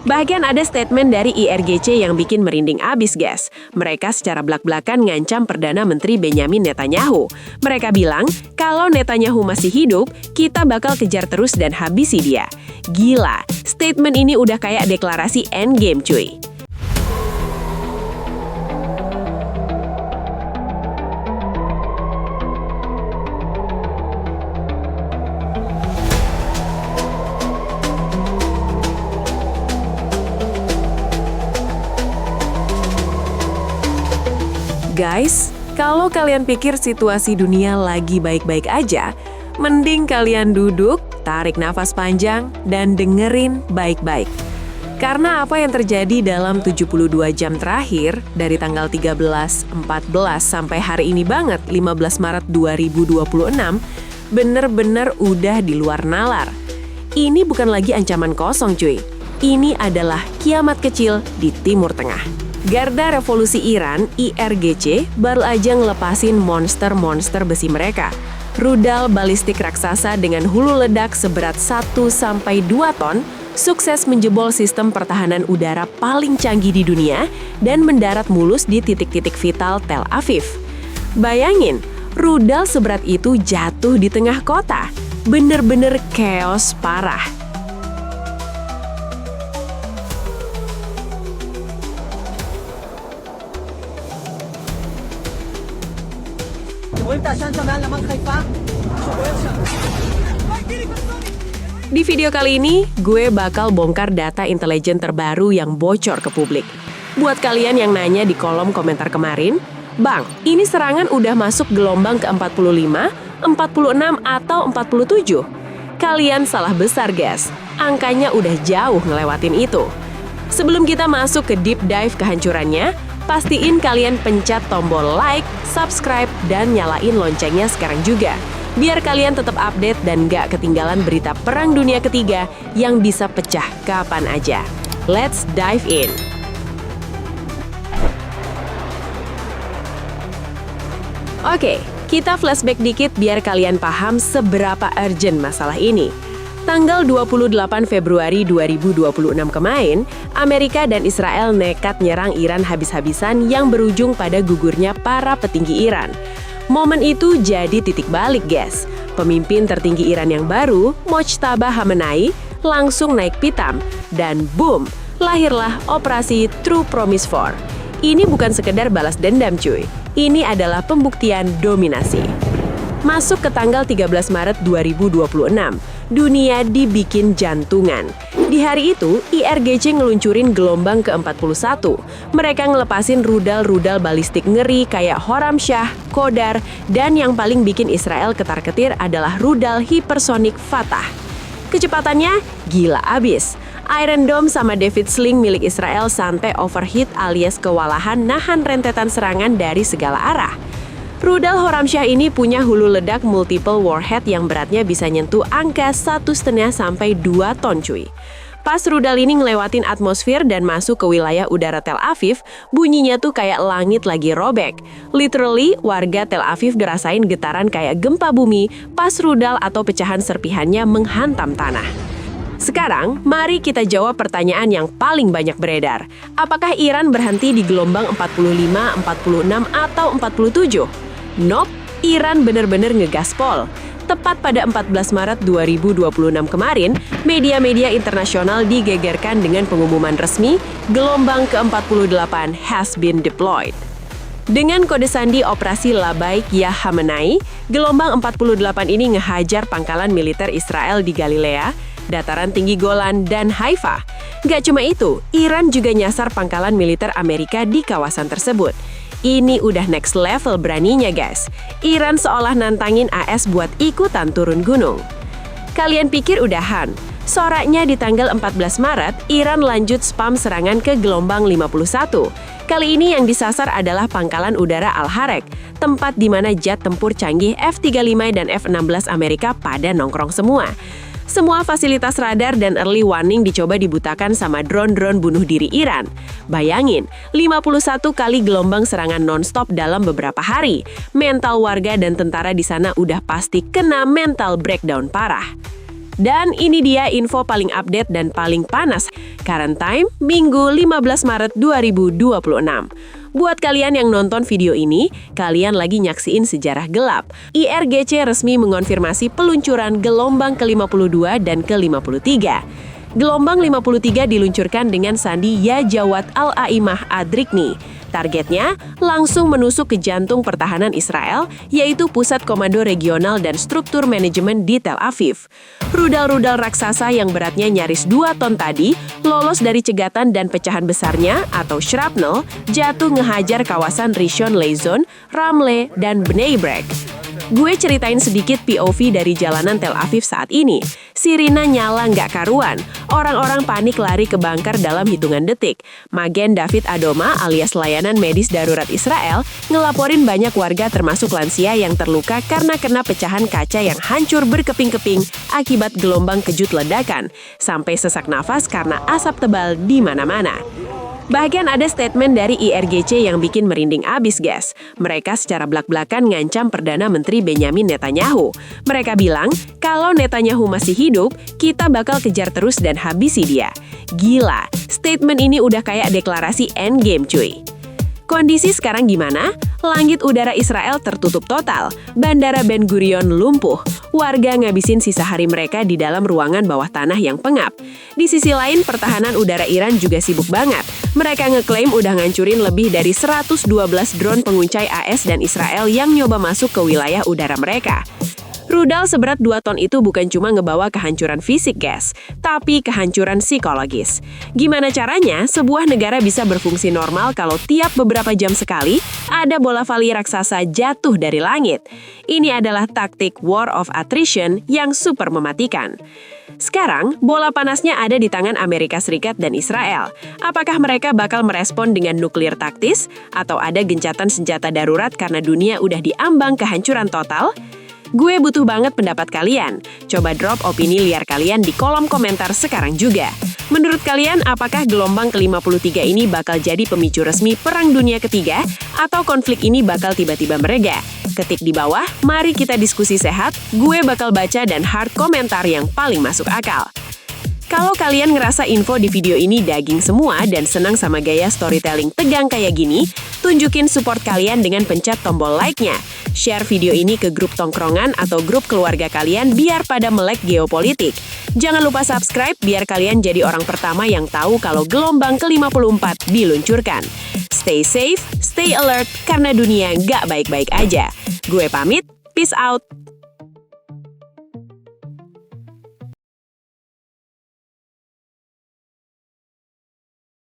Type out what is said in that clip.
Bahkan ada statement dari IRGC yang bikin merinding abis, guys. Mereka secara belak-belakan ngancam Perdana Menteri Benyamin Netanyahu. Mereka bilang, kalau Netanyahu masih hidup, kita bakal kejar terus dan habisi dia. Gila, statement ini udah kayak deklarasi endgame, cuy. Guys, kalau kalian pikir situasi dunia lagi baik-baik aja, mending kalian duduk, tarik nafas panjang, dan dengerin baik-baik. Karena apa yang terjadi dalam 72 jam terakhir, dari tanggal 13, 14, sampai hari ini banget, 15 Maret 2026, bener-bener udah di luar nalar. Ini bukan lagi ancaman kosong, cuy. Ini adalah kiamat kecil di Timur Tengah. Garda Revolusi Iran, IRGC, baru aja ngelepasin monster-monster besi mereka. Rudal balistik raksasa dengan hulu ledak seberat 1-2 ton sukses menjebol sistem pertahanan udara paling canggih di dunia dan mendarat mulus di titik-titik vital Tel Aviv. Bayangin, rudal seberat itu jatuh di tengah kota. Bener-bener chaos parah. Di video kali ini, gue bakal bongkar data intelijen terbaru yang bocor ke publik. Buat kalian yang nanya di kolom komentar kemarin, Bang, ini serangan udah masuk gelombang ke-45, 46, atau 47? Kalian salah besar, guys. Angkanya udah jauh ngelewatin itu. Sebelum kita masuk ke deep dive kehancurannya, pastiin kalian pencet tombol like, subscribe, dan nyalain loncengnya sekarang juga. Biar kalian tetap update dan gak ketinggalan berita Perang Dunia Ketiga yang bisa pecah kapan aja. Let's dive in! Oke, kita flashback dikit biar kalian paham seberapa urgent masalah ini. Tanggal 28 Februari 2026 kemarin, Amerika dan Israel nekat nyerang Iran habis-habisan yang berujung pada gugurnya para petinggi Iran. Momen itu jadi titik balik, guys. Pemimpin tertinggi Iran yang baru, Mojtaba Khamenei, langsung naik pitam. Dan boom, lahirlah operasi True Promise 4. Ini bukan sekedar balas dendam, cuy. Ini adalah pembuktian dominasi. Masuk ke tanggal 13 Maret 2026, dunia dibikin jantungan. Di hari itu, IRGC ngeluncurin gelombang ke-41. Mereka ngelepasin rudal-rudal balistik ngeri kayak Horamshah, Qadar, dan yang paling bikin Israel ketar-ketir adalah rudal hipersonik Fatah. Kecepatannya gila abis. Iron Dome sama David Sling milik Israel sampai overheat alias kewalahan nahan rentetan serangan dari segala arah. Rudal Horamshah ini punya hulu ledak multiple warhead yang beratnya bisa nyentuh angka 1,5 sampai 2 ton, cuy. Pas rudal ini ngelewatin atmosfer dan masuk ke wilayah udara Tel Aviv, bunyinya tuh kayak langit lagi robek. Literally, warga Tel Aviv dirasain getaran kayak gempa bumi pas rudal atau pecahan serpihannya menghantam tanah. Sekarang, mari kita jawab pertanyaan yang paling banyak beredar. Apakah Iran berhenti di gelombang 45, 46, atau 47? Nope, Iran bener-bener ngegaspol. Tepat pada 14 Maret 2026 kemarin, media-media internasional digegerkan dengan pengumuman resmi gelombang ke-48 has been deployed. Dengan kode sandi Operasi Labaik Ya Khamenei, gelombang 48 ini ngehajar pangkalan militer Israel di Galilea, dataran tinggi Golan, dan Haifa. Gak cuma itu, Iran juga nyasar pangkalan militer Amerika di kawasan tersebut. Ini udah next level beraninya, guys. Iran seolah nantangin AS buat ikutan turun gunung. Kalian pikir udahan? Soraknya di tanggal 14 Maret, Iran lanjut spam serangan ke gelombang 51. Kali ini yang disasar adalah pangkalan udara Al-Harek, tempat di mana jet tempur canggih F-35 dan F-16 Amerika pada nongkrong semua. Semua fasilitas radar dan early warning dicoba dibutakan sama drone-drone bunuh diri Iran. Bayangin, 51 kali gelombang serangan non-stop dalam beberapa hari. Mental warga dan tentara di sana udah pasti kena mental breakdown parah. Dan ini dia info paling update dan paling panas. Current time, Minggu 15 Maret 2026. Buat kalian yang nonton video ini, kalian lagi nyaksiin sejarah gelap. IRGC resmi mengonfirmasi peluncuran gelombang ke-52 dan ke-53. Gelombang 53 diluncurkan dengan sandi Ya Jawad Al-Aimah Adrikni. Targetnya langsung menusuk ke jantung pertahanan Israel, yaitu Pusat Komando Regional dan Struktur Manajemen di Tel Aviv. Rudal-rudal raksasa yang beratnya nyaris 2 ton tadi lolos dari cegatan dan pecahan besarnya atau shrapnel jatuh ngehajar kawasan Rishon LeZion, Ramle, dan Bnei Brak. Gue ceritain sedikit POV dari jalanan Tel Aviv saat ini. Sirina nyala nggak karuan. Orang-orang panik lari ke bunker dalam hitungan detik. Magen David Adoma alias layanan medis darurat Israel ngelaporin banyak warga termasuk lansia yang terluka karena kena pecahan kaca yang hancur berkeping-keping akibat gelombang kejut ledakan, sampai sesak nafas karena asap tebal di mana-mana. Bahkan ada statement dari IRGC yang bikin merinding abis, guys. Mereka secara belak-belakan ngancam Perdana Menteri Benyamin Netanyahu. Mereka bilang, kalau Netanyahu masih hidup, kita bakal kejar terus dan habisi dia. Gila, statement ini udah kayak deklarasi endgame, cuy. Kondisi sekarang gimana? Langit udara Israel tertutup total, Bandara Ben Gurion lumpuh, warga ngabisin sisa hari mereka di dalam ruangan bawah tanah yang pengap. Di sisi lain, pertahanan udara Iran juga sibuk banget. Mereka ngeklaim udah ngancurin lebih dari 112 drone penguncai AS dan Israel yang nyoba masuk ke wilayah udara mereka. Rudal seberat 2 ton itu bukan cuma ngebawa kehancuran fisik, guys, tapi kehancuran psikologis. Gimana caranya sebuah negara bisa berfungsi normal kalau tiap beberapa jam sekali ada bola voli raksasa jatuh dari langit? Ini adalah taktik war of attrition yang super mematikan. Sekarang, bola panasnya ada di tangan Amerika Serikat dan Israel. Apakah mereka bakal merespon dengan nuklir taktis? Atau ada gencatan senjata darurat karena dunia udah diambang kehancuran total? Gue butuh banget pendapat kalian. Coba drop opini liar kalian di kolom komentar sekarang juga. Menurut kalian, apakah gelombang ke-53 ini bakal jadi pemicu resmi Perang Dunia Ketiga? Atau konflik ini bakal tiba-tiba mereda? Ketik di bawah, mari kita diskusi sehat. Gue bakal baca dan heart komentar yang paling masuk akal. Kalau kalian ngerasa info di video ini daging semua dan senang sama gaya storytelling tegang kayak gini, tunjukin support kalian dengan pencet tombol like-nya. Share video ini ke grup tongkrongan atau grup keluarga kalian biar pada melek geopolitik. Jangan lupa subscribe biar kalian jadi orang pertama yang tahu kalau gelombang ke-54 diluncurkan. Stay safe, stay alert, karena dunia nggak baik-baik aja. Gue pamit, peace out.